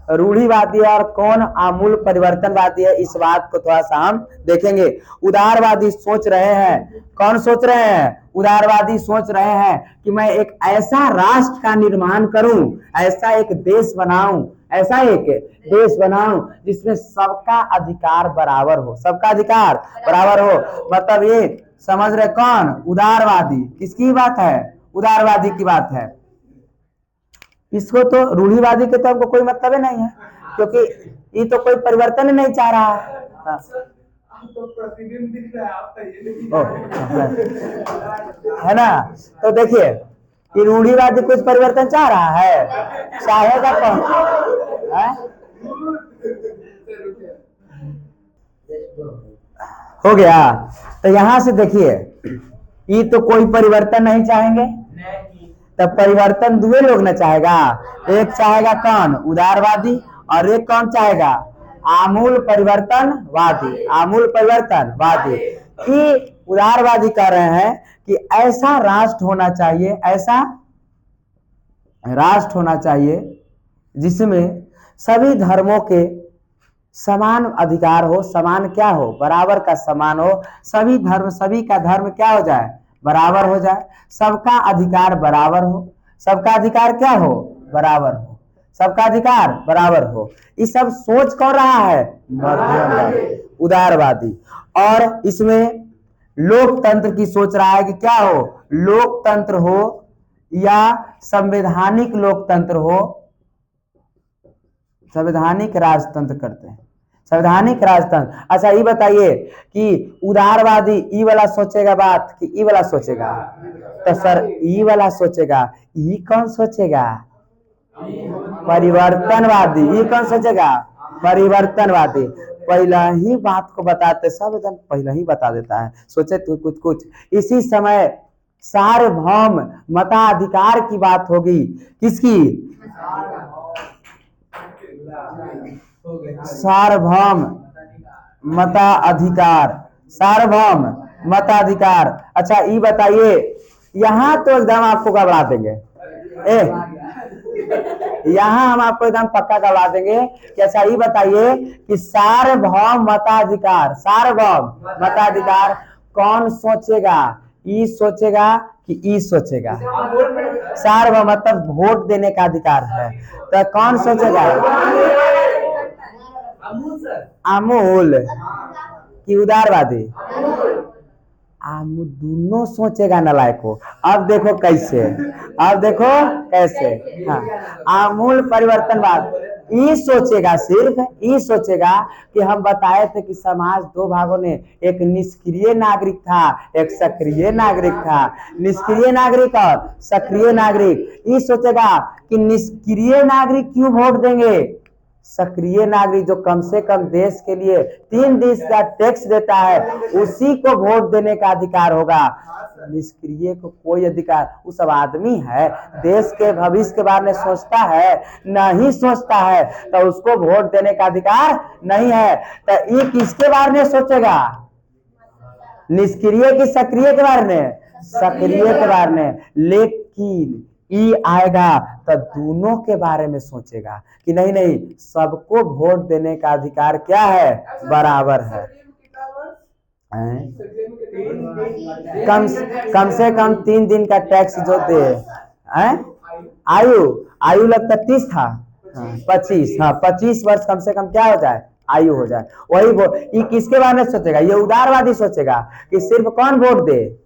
रूढ़िवादी है और कौन आमूल परिवर्तनवादी है, इस बात को थोड़ा सा हम देखेंगे। उदारवादी सोच रहे हैं, कौन सोच रहे हैं? उदारवादी सोच रहे हैं कि मैं एक ऐसा राष्ट्र का निर्माण करूं, ऐसा एक देश बनाऊं, ऐसा एक देश बनाऊं जिसमें सबका अधिकार बराबर हो, सबका अधिकार बराबर हो। मतलब ये समझ रहे कौन? उदारवादी। किसकी बात है? उदारवादी की बात है। इसको तो रूढ़िवादी के तो हमको कोई मतलब ही नहीं है, क्योंकि ये तो कोई परिवर्तन नहीं चाह रहा है। हाँ। तो प्रतिदिन दिख रहा है ना। तो देखिए कि रूढ़िवादी कुछ परिवर्तन चाह रहा है, चाहेगा कौन? हो गया। तो यहां से देखिए, ये तो कोई परिवर्तन नहीं चाहेंगे, तब परिवर्तन दुए लोग न चाहेगा। एक चाहेगा कौन? उदारवादी, और एक कौन चाहेगा? आमूल परिवर्तनवादी। आमूल परिवर्तनवादी कि उदारवादी कह रहे हैं कि ऐसा राष्ट्र होना चाहिए, ऐसा राष्ट्र होना चाहिए जिसमें सभी धर्मों के समान अधिकार हो, समान क्या हो? बराबर का समान हो। सभी धर्म, सभी का धर्म क्या हो जाए? बराबर हो जाए। सबका अधिकार बराबर हो। सबका अधिकार क्या हो? बराबर हो। सबका अधिकार बराबर हो। ये सब सोच कौन रहा है? मध्यमवादी, उदारवादी। और इसमें लोकतंत्र की सोच रहा है कि क्या हो? लोकतंत्र हो या संवैधानिक लोकतंत्र हो। संवैधानिक राजतंत्र करते हैं, संवैधानिक राजतंत्र। अच्छा ये बताइए कि उदारवादी ई वाला सोचेगा बात कि ई वाला सोचेगा? तो सर ई वाला सोचेगा। ई कौन सोचेगा? परिवर्तनवादी। ये कौन सोचेगा? परिवर्तनवादी। पहला ही बात को बताते, सब एकदम पहला ही बता देता है, सोचे तो कुछ कुछ। इसी समय सार्वभौम मताधिकार की बात होगी। किसकी? सार्वभौम मताधिकार। सार्वभौम मताधिकार। अच्छा ये बताइए, यहां तो एकदम आपको गड़बड़ा देंगे। यहां हम आपको एकदम पक्का गड़बड़ा देंगे कि अच्छा ये बताइए कि सार्वभौम मताधिकार, सार्वभौम मताधिकार कौन सोचेगा? ई सोचेगा कि ई सोचेगा? सार्वभौम मतलब वोट देने का अधिकार है, तो कौन सोचेगा? आमूल कि उदारवादी? दोनों सोचेगा नालायक को। अब देखो कैसे, अब देखो कैसे। हाँ, आमूल परिवर्तनवाद ये सोचेगा, सिर्फ ये सोचेगा कि हम बताए थे कि समाज दो भागों ने, एक निष्क्रिय नागरिक था, एक सक्रिय नागरिक था। निष्क्रिय नागरिक और सक्रिय नागरिक। ये सोचेगा कि निष्क्रिय नागरिक क्यों वोट देंगे? सक्रिय नागरिक जो कम से कम देश के लिए 3 दिन का टैक्स देता है, उसी को वोट देने का अधिकार होगा। निष्क्रिय को कोई अधिकार? वो सब आदमी है, देश के भविष्य के बारे में सोचता है नहीं सोचता है, तो उसको वोट देने का अधिकार नहीं है। तो ये किसके बारे में सोचेगा? निष्क्रिय की सक्रिय के बारे में? सक्रिय के बारे में। लेकिन ई आएगा तो दोनों के बारे में सोचेगा कि नहीं नहीं, सबको वोट देने का अधिकार क्या है? बराबर है। कम से कम 3 दिन का टैक्स जो दे। आयु लगता 30 था, 25। हाँ, 25 वर्ष कम से कम क्या हो जाए? आयु हो जाए। वही वोट। ये किसके बारे में सोचेगा? ये उदारवादी सोचेगा कि सिर्फ कौन वोट दे?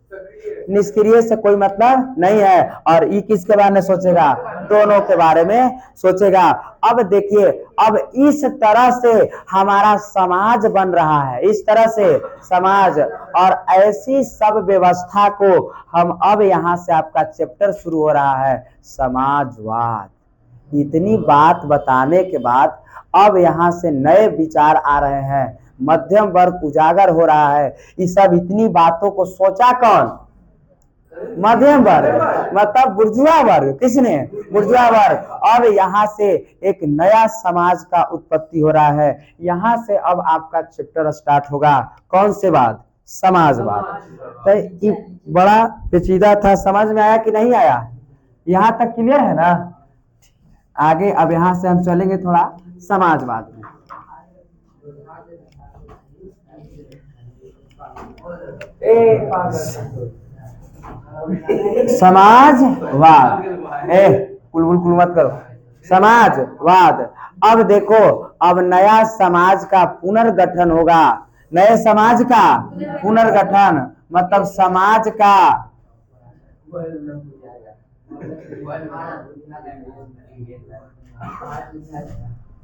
निष्क्रिय से कोई मतलब नहीं है। और ये किसके बारे में सोचेगा? दोनों के बारे में सोचेगा। अब देखिए, अब इस तरह से हमारा समाज बन रहा है, इस तरह से समाज। और ऐसी सब व्यवस्था को हम अब यहाँ से आपका चैप्टर शुरू हो रहा है, समाजवाद। इतनी बात बताने के बाद अब यहाँ से नए विचार आ रहे हैं, मध्यम वर्ग उजागर हो रहा है। ये सब इतनी बातों को सोचा कौन? मध्यम वर्ग, मतलब बुर्जुआ वर्ग। किसने? बुर्जुआ वर्ग। अब यहाँ से एक नया समाज का उत्पत्ति हो रहा है। यहाँ से अब आपका चैप्टर स्टार्ट होगा, कौन से बाद? समाजवाद। तो ये बड़ा पेचीदा था, समझ में आया कि नहीं आया? यहाँ तक क्लियर है ना? आगे अब यहाँ से हम चलेंगे थोड़ा समाजवाद में। समाजवाद, कुलबुल कुल मत करो, समाजवाद। अब देखो, अब नया समाज का पुनर्गठन होगा, नए समाज का पुनर्गठन मतलब समाज का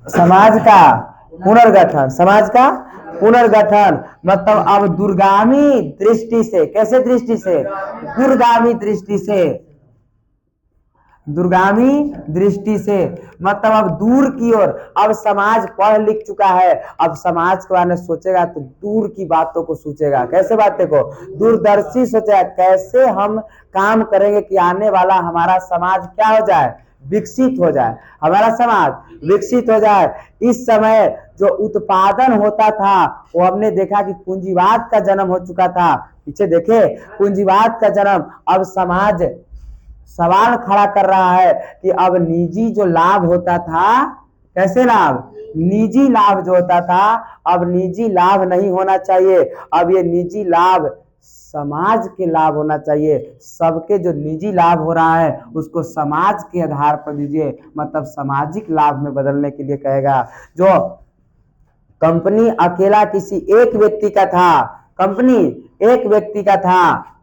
समाज का पुनर्गठन, समाज का पुनर्गठन मतलब अब दूरगामी दृष्टि से, कैसे दृष्टि से, दूरगामी दृष्टि से, दूरगामी दृष्टि से मतलब अब दूर की ओर। अब समाज पढ़ लिख चुका है, अब समाज के बारे में सोचेगा तो दूर की बातों को सोचेगा, कैसे बातें को, दूरदर्शी सोचेगा, कैसे हम काम करेंगे कि आने वाला हमारा समाज क्या हो जाए, विकसित हो जाए, हमारा समाज विकसित हो जाए। इस समय जो उत्पादन होता था वो हमने देखा कि पूंजीवाद का जन्म हो चुका था, पीछे देखे पूंजीवाद का जन्म। अब समाज सवाल खड़ा कर रहा है कि अब निजी जो लाभ होता था, कैसे लाभ, निजी लाभ जो होता था, अब निजी लाभ नहीं होना चाहिए, अब ये निजी लाभ समाज के लाभ होना चाहिए। सबके जो निजी लाभ हो रहा है उसको समाज के आधार पर दीजिए, मतलब सामाजिक लाभ में बदलने के लिए कहेगा। जो कंपनी अकेला किसी एक व्यक्ति का था, कंपनी एक व्यक्ति का था,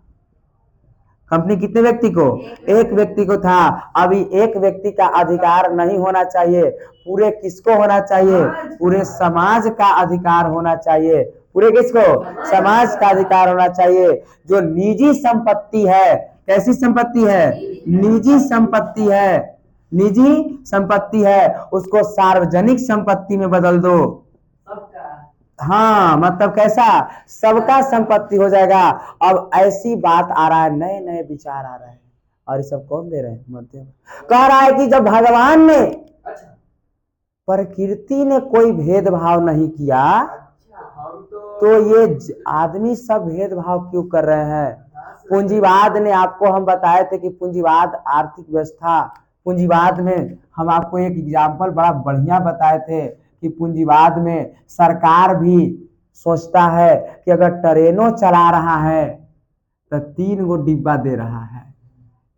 कंपनी कितने व्यक्ति को, एक व्यक्ति को था, अभी एक व्यक्ति का अधिकार नहीं होना चाहिए, पूरे किसको होना चाहिए, पूरे समाज का अधिकार होना चाहिए, पूरे किसको, समाज का अधिकार होना चाहिए। जो निजी संपत्ति है, कैसी संपत्ति है, निजी संपत्ति है, निजी संपत्ति है, उसको सार्वजनिक संपत्ति में बदल दो। हाँ मतलब कैसा, सबका संपत्ति हो जाएगा। अब ऐसी बात आ रहा है, नए नए विचार आ रहे हैं, और ये सब कौन दे रहे हैं, मध्यम कह रहा है कि जब भगवान ने, प्रकृति ने कोई भेदभाव नहीं किया तो ये आदमी सब भेदभाव क्यों कर रहे हैं। पूंजीवाद ने, आपको हम बताए थे कि पूंजीवाद आर्थिक व्यवस्था, पूंजीवाद में हम आपको एक एग्जाम्पल बड़ा बढ़िया बताए थे कि पूंजीवाद में सरकार भी सोचता है कि अगर ट्रेनों चला रहा है तो 3 गो डिब्बा दे रहा है,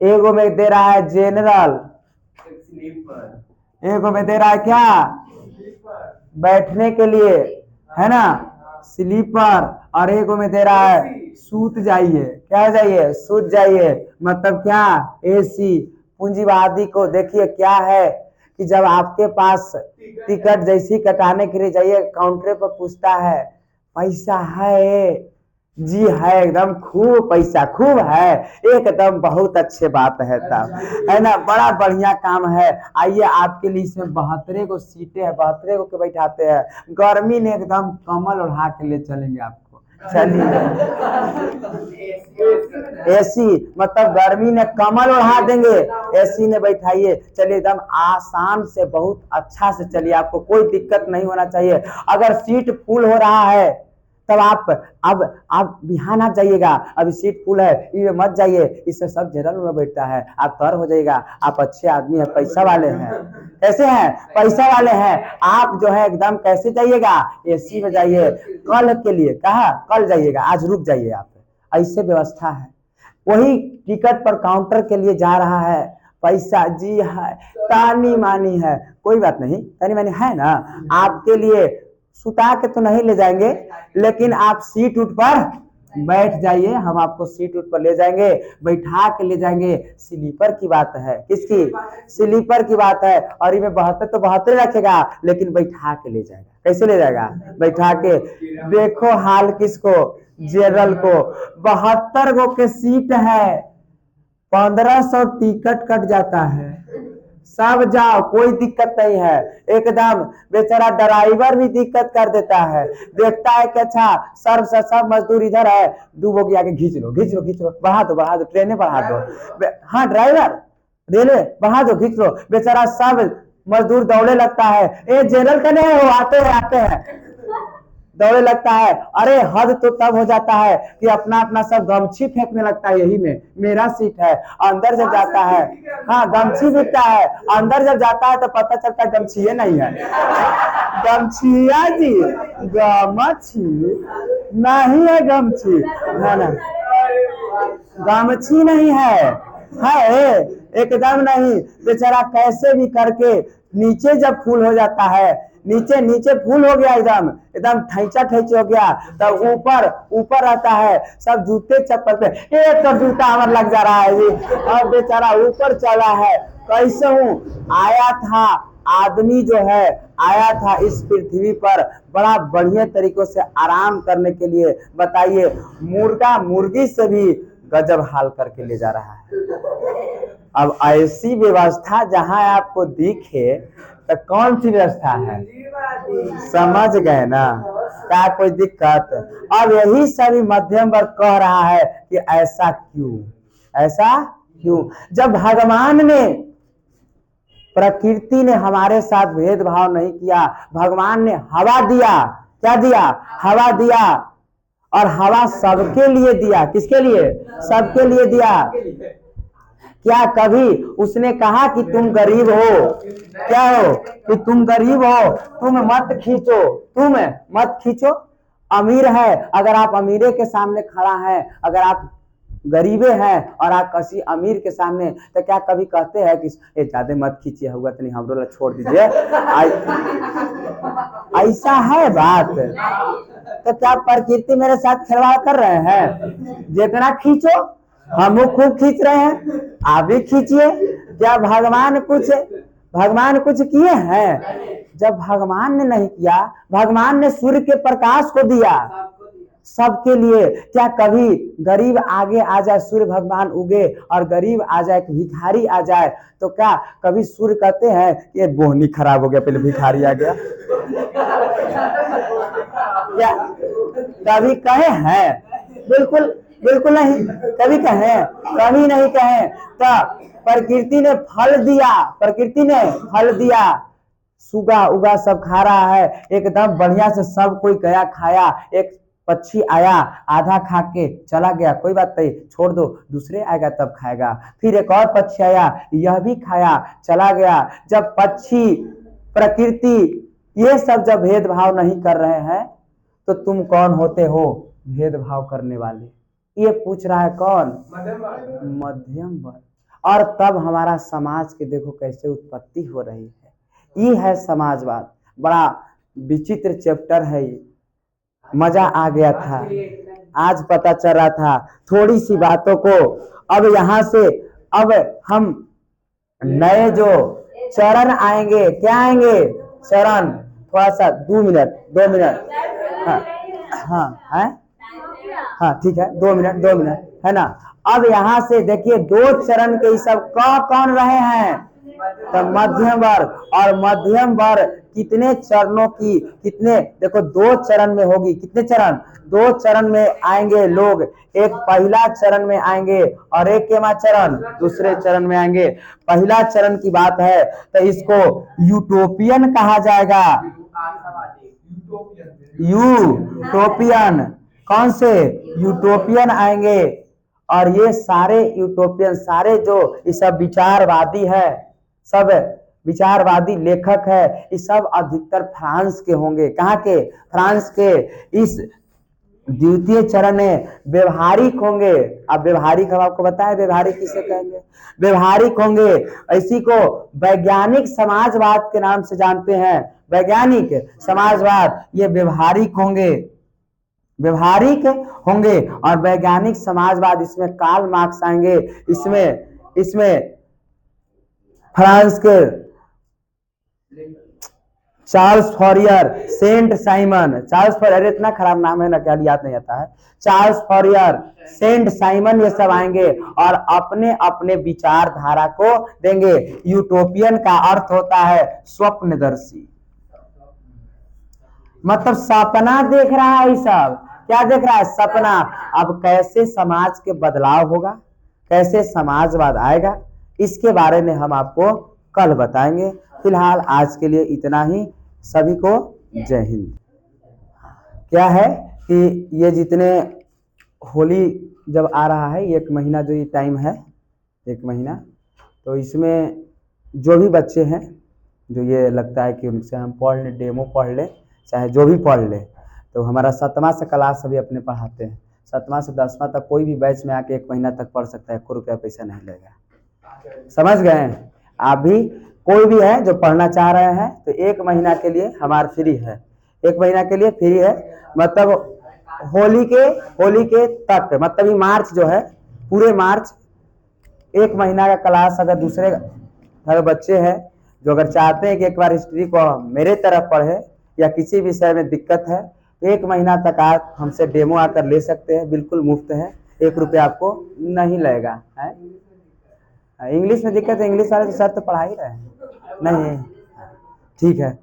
एगो में दे रहा है जनरल, एगो में दे रहा है क्या, बैठने के लिए, है ना, स्लीपर, और एगो में दे रहा है सूत जाइए, क्या हो जाइए, सूत जाइए, मतलब क्या, एसी। पूंजीवादी को देखिए क्या है कि जब आपके पास टिकट जैसी कटाने के लिए जाइए, काउंटर पर पूछता है पैसा है, जी है, एकदम खूब पैसा, खूब है, एकदम बहुत अच्छे बात है, तब है ना, बड़ा बढ़िया काम है, आइए आपके लिए इसमें 72 को सीटें हैं, 72 को बैठाते हैं, गर्मी ने एकदम कमल ओढ़ा के ले चलेंगे आपको, चलिए एसी मतलब गर्मी ने कमल ओढ़ा देंगे, एसी ने बैठाइए, चलिए एकदम आसान से बहुत अच्छा से चलिए, आपको कोई दिक्कत नहीं होना चाहिए। अगर सीट फुल हो रहा है तब आप बिहान आ जाइएगा, अभी सीट फुल है, ये मत जाइए, इससे सब जनरल में बैठता है, आप तर हो जाइएगा, आप अच्छे आदमी हैं, पैसा वाले हैं, कैसे हैं, पैसा वाले हैं, आप जो है एकदम कैसे जाइएगा, एसी में जाइए, कल के लिए कहा, कल जाइएगा, आज रुक जाइए आप, ऐसे व्यवस्था है। वही टिकट पर काउंटर के लिए जा रहा है, पैसा जी है, तानी मानी है, कोई बात नहीं, तानी मानी है ना, आपके लिए सुता के तो नहीं ले जाएंगे, लेकिन आप सीट उठ पर बैठ जाइए, हम आपको सीट उठ पर ले जाएंगे, बैठा के ले जाएंगे। स्लीपर की बात है, किसकी, स्लीपर की बात है, और इनमें 72 तो 72 रखेगा, लेकिन बैठा के ले जाएगा, कैसे ले जाएगा, बैठा के। देखो हाल किसको, जनरल को, 72 गो के सीट है, 1500 टिकट कट जाता है, सब जाओ, कोई दिक्कत नहीं है, एकदम बेचारा ड्राइवर भी दिक्कत कर देता है, देखता है कि अच्छा सब मजदूर इधर है, डूबोगी आगे खींच लो खींच लो खींच लो, बढ़ा दो ट्रेनें बढ़ा दो, हाँ ड्राइवर रेलवे बढ़ा दो खींच लो, बेचारा सब मजदूर दौड़े लगता है, ए जनरल का नहीं हो, आते हैं दौड़े लगता है। अरे हद तो तब हो जाता है कि अपना अपना सब गमछी फेंकने लगता है, यही में मेरा सीट है। अंदर जब जाता है, हाँ गमछी बिकता है, अंदर जब जाता है तो पता चलता है गमछी नहीं है। गमछिया जी, गमछी नहीं है, गमछी है ना, गमछी नहीं है एकदम नहीं। बेचारा कैसे भी करके नीचे जब फूल हो जाता है, नीचे नीचे फूल हो गया, एकदम एकदम ठैचा ठैची हो गया, तब ऊपर ऊपर रहता है। सब जूते चप्पल पे एक तो जूता हमार लग जा रहा है जी, और बेचारा ऊपर चला है। कैसे हूँ आया था, आदमी जो है आया था इस पृथ्वी पर बड़ा बढ़िया तरीकों से आराम करने के लिए। बताइए, मुर्गा मुर्गी से भी गजब हाल करके ले जा रहा है। अब ऐसी व्यवस्था जहां आपको दिखे तो कौन सी व्यवस्था है, समझ गए ना, क्या कोई दिक्कत। अब यही सभी मध्यम वर्ग कह रहा है कि ऐसा क्यों, ऐसा क्यों, जब भगवान ने, प्रकृति ने हमारे साथ भेदभाव नहीं किया। भगवान ने हवा दिया, क्या दिया, हवा दिया, और हवा सबके लिए दिया। किसके लिए, सबके लिए दिया। क्या कभी उसने कहा कि तुम गरीब हो, क्या हो कि तुम गरीब हो, तुम मत खींचो, तुम मत खींचो। अमीर है, अगर आप अमीरे के सामने खड़ा है, अगर आप गरीबे हैं और आप किसी अमीर के सामने, तो क्या कभी कहते हैं कि ज्यादा मत खींचिए, हुआ तो नहीं, हम लोग छोड़ दीजिए। ऐसा है बात। तो क्या प्रकृति मेरे साथ खिलवाड़ कर रहे हैं, जितना खींचो हम खूब खींच रहे हैं, आप भी खींचिए। क्या भगवान कुछ किए हैं? जब भगवान ने नहीं किया, भगवान ने सूर्य के प्रकाश को दिया सबके लिए। क्या कभी गरीब आगे आ जाए, सूर्य भगवान उगे और गरीब आ जाए, भिखारी आ जाए, तो क्या कभी सूर्य कहते हैं कि ये बोहनी खराब हो गया, पहले भिखारी आ गया? क्या कभी कहे हैं? बिल्कुल बिल्कुल नहीं, कभी कभी नहीं कहे। तो प्रकृति ने फल दिया, प्रकृति ने फल दिया, सुगा उगा सब खा रहा है एकदम बढ़िया से, सब कोई गया खाया। एक पक्षी आया, आधा खा के चला गया, कोई बात नहीं, छोड़ दो, दूसरे आएगा तब खाएगा। फिर एक और पक्षी आया, यह भी खाया, चला गया। जब पक्षी, प्रकृति, ये सब जब भेदभाव नहीं कर रहे हैं, तो तुम कौन होते हो भेदभाव करने वाले? ये पूछ रहा है कौन? मध्यम वर्ग। और तब हमारा समाज के देखो कैसे उत्पत्ति हो रही है। ये है समाजवाद, बड़ा विचित्र चैप्टर है ये, मजा आ गया था, आज पता चल रहा था थोड़ी सी बातों को। अब यहाँ से अब हम नए जो चरण आएंगे, क्या आएंगे चरण, थोड़ा सा 2 मिनट, हाँ ठीक है, 2 मिनट है ना। अब यहाँ से देखिए 2 चरण के सब कौन रहे हैं, तो मध्यम वर्ग। और मध्यम वर्ग कितने चरणों की, कितने, देखो 2 चरण में होगी, कितने चरण, 2 चरण में आएंगे लोग। एक पहला चरण में आएंगे और एक केमा चरण, दूसरे चरण में आएंगे। पहला चरण की बात है तो इसको यूटोपियन कहा जाएगा, यूटोपियन। कौन से यूटोपियन आएंगे? और ये सारे यूटोपियन, सारे जो ये सब विचारवादी है, सब विचारवादी लेखक है, ये सब अधिकतर फ्रांस के होंगे। कहाँ के? फ्रांस के। इस द्वितीय चरण में व्यवहारिक होंगे। अब व्यवहारिक हम आपको बताएं, व्यवहारिक किसे कहेंगे? व्यवहारिक होंगे, इसी को वैज्ञानिक समाजवाद के नाम से जानते हैं, वैज्ञानिक समाजवाद। ये व्यवहारिक होंगे, व्यवहारिक होंगे और वैज्ञानिक समाजवाद। इसमें कार्ल मार्क्स आएंगे, इसमें फ्रांस के Charles Fourier, Saint Simon, Charles Fourier इतना खराब नाम है ना, क्या याद नहीं आता है, चार्ल्स फॉरियर, सेंट साइमन, ये सब आएंगे और अपने अपने विचारधारा को देंगे। यूटोपियन का अर्थ होता है स्वप्नदर्शी, मतलब सपना देख रहा है। ये सब क्या देख रहा है? सपना। अब कैसे समाज के बदलाव होगा, कैसे समाजवाद आएगा, इसके बारे में हम आपको कल बताएंगे। फिलहाल आज के लिए इतना ही। सभी को जय हिंद। क्या है कि ये जितने होली जब आ रहा है, 1 महीना जो ये टाइम है, 1 महीना, तो इसमें जो भी बच्चे हैं जो ये लगता है कि उनसे हम पढ़ लें, डेमो पढ़ लें, चाहे जो भी पढ़ ले, तो हमारा 7वां से क्लास अभी अपने पढ़ाते हैं। 7वां से 10वां तक कोई भी बैच में आके 1 महीना तक पढ़ सकता है, 1 रुपया पैसा नहीं लगेगा। समझ गए? आप भी कोई भी है जो पढ़ना चाह रहे हैं तो 1 महीना के लिए हमारा फ्री है, 1 महीना के लिए फ्री है। मतलब होली के तक, मतलब ये मार्च जो है, पूरे मार्च 1 महीना का क्लास। अगर दूसरे अगर बच्चे हैं जो अगर चाहते हैं कि एक बार हिस्ट्री को मेरे तरफ पढ़े या किसी विषय में दिक्कत है, तो 1 महीना तक आप हमसे डेमो आकर ले सकते हैं, बिल्कुल मुफ्त है, 1 रुपया आपको नहीं लगेगा। है इंग्लिश में दिक्कत है, इंग्लिश वाले तो सर तो पढ़ा ही रहे हैं। नहीं, ठीक है।